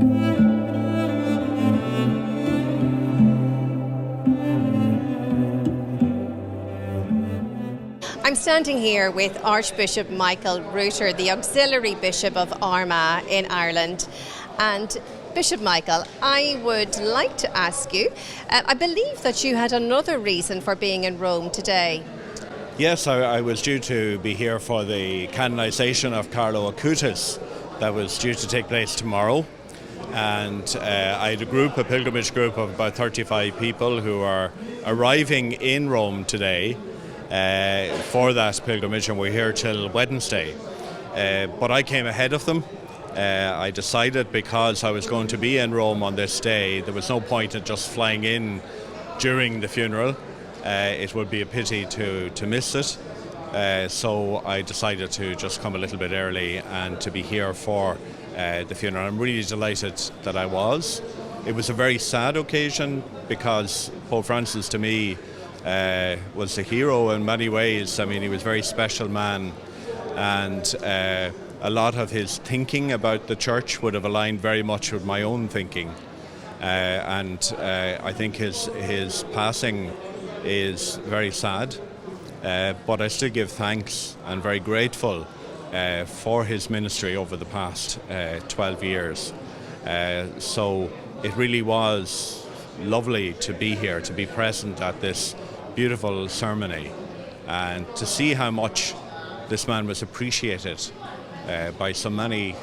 I'm standing here with Archbishop Michael Reuter, the Auxiliary Bishop of Armagh in Ireland. And Bishop Michael, I would like to ask you, I believe that you had another reason for being in Rome today. Yes, I was due to be here for the canonization of Carlo Acutis that was due to take place tomorrow. And I had a pilgrimage group of about 35 people who are arriving in Rome today for that pilgrimage, and we're here till Wednesday. But I came ahead of them. I decided, because I was going to be in Rome on this day, there was no point in just flying in during the funeral. It would be a pity to miss it. So I decided to just come a little bit early and to be here for the funeral. I'm really delighted that I was. It was a very sad occasion because Pope Francis, to me, was a hero in many ways. I mean, he was a very special man, and a lot of his thinking about the church would have aligned very much with my own thinking. And I think his passing is very sad, but I still give thanks and very grateful for his ministry over the past 12 years. So it really was lovely to be here, to be present at this beautiful ceremony, and to see how much this man was appreciated by so many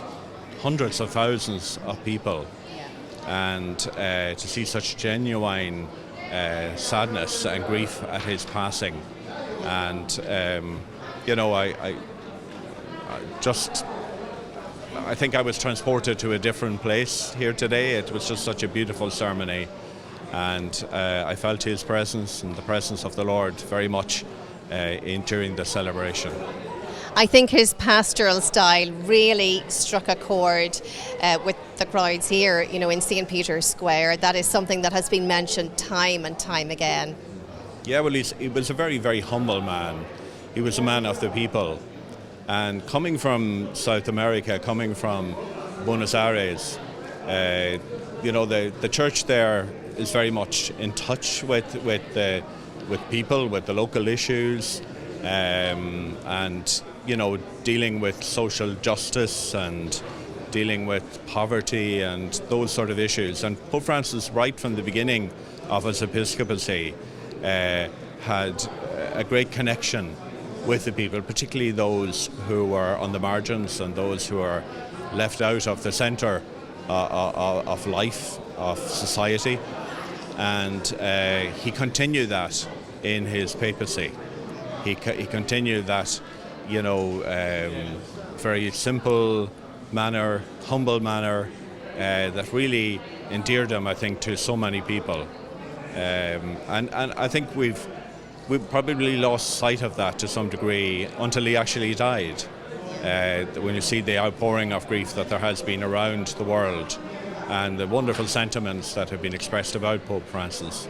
hundreds of thousands of people, and to see such genuine sadness and grief at his passing. And I think I was transported to a different place here today. It was just such a beautiful ceremony, and I felt his presence and the presence of the Lord very much during the celebration. I think his pastoral style really struck a chord with the crowds here, in St. Peter's Square. That is something that has been mentioned time and time again. Yeah, well, he was a very, very humble man. He was a man of the people. And coming from South America, coming from Buenos Aires, the church there is very much in touch with people, with the local issues, and dealing with social justice and dealing with poverty and those sort of issues. And Pope Francis, right from the beginning of his episcopacy, had a great connection with the people, particularly those who were on the margins and those who are left out of the centre of life, of society. And he continued that in his papacy. He continued that, very simple manner, humble manner, that really endeared him, I think, to so many people. And I think we've probably lost sight of that to some degree until he actually died. When you see the outpouring of grief that there has been around the world and the wonderful sentiments that have been expressed about Pope Francis,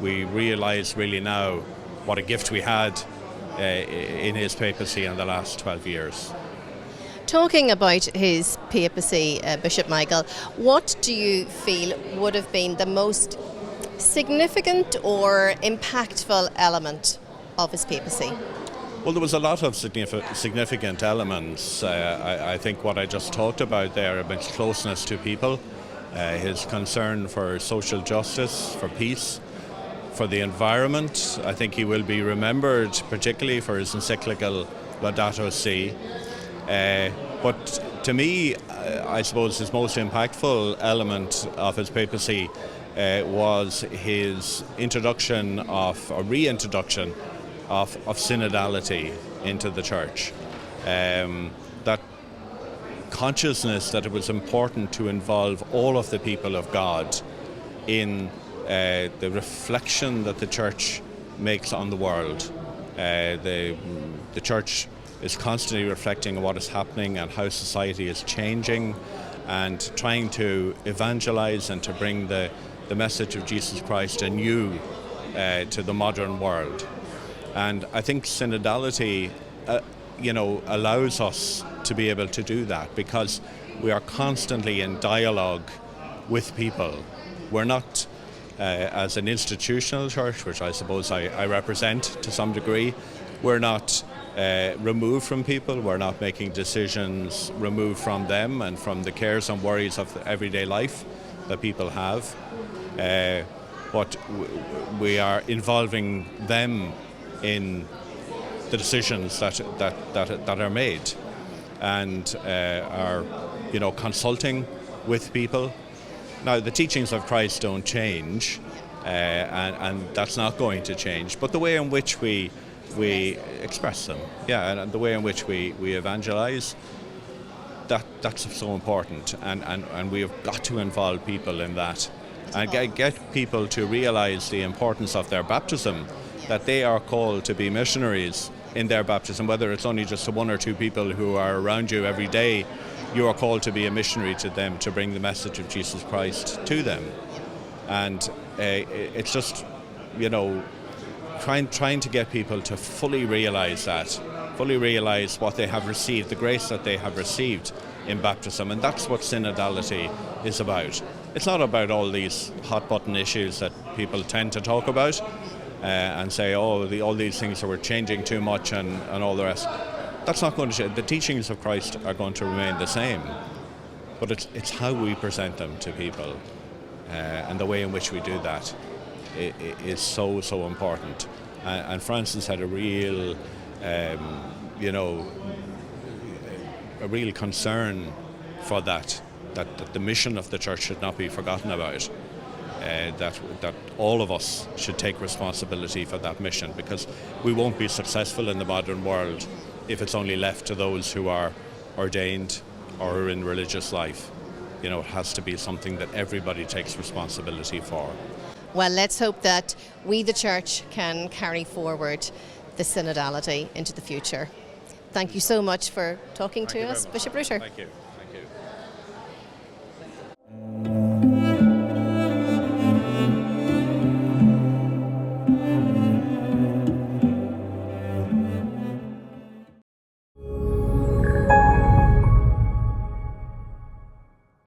we realise really now what a gift we had in his papacy in the last 12 years. Talking about his papacy, Bishop Michael, what do you feel would have been the most significant or impactful element of his papacy? Well, there was a lot of significant elements. I think what I just talked about there, about closeness to people, his concern for social justice, for peace, for the environment. I think he will be remembered particularly for his encyclical Laudato Si. But to me, I suppose his most impactful element of his papacy was his reintroduction of synodality into the church. That consciousness that it was important to involve all of the people of God in the reflection that the church makes on the world. The church is constantly reflecting on what is happening and how society is changing, and trying to evangelize and to bring the message of Jesus Christ anew to the modern world. And I think synodality allows us to be able to do that, because we are constantly in dialogue with people. We're not, as an institutional church, which I suppose I represent to some degree, we're not removed from people. We're not making decisions removed from them and from the cares and worries of everyday life that people have. But we are involving them in the decisions that are made, and are, consulting with people. Now, the teachings of Christ don't change, and that's not going to change. But the way in which we express them, and the way in which we evangelize, that's so important, and we have got to involve people in that, and get people to realize the importance of their baptism, that they are called to be missionaries in their baptism, whether it's only just one or two people who are around you every day. You are called to be a missionary to them, to bring the message of Jesus Christ to them. And it's just, trying to get people to fully realize what they have received, the grace that they have received in baptism. And that's what synodality is about. It's not about all these hot button issues that people tend to talk about and say, all these things are changing too much and all the rest. That's not going to change. The teachings of Christ are going to remain the same, but it's how we present them to people, and the way in which we do that is so important. And Francis had a real concern for that the mission of the church should not be forgotten about. That all of us should take responsibility for that mission, because we won't be successful in the modern world if it's only left to those who are ordained or are in religious life. It has to be something that everybody takes responsibility for. Well, let's hope that we, the church, can carry forward the synodality into the future. Thank you so much for talking to us, Bishop Rutter. Thank you.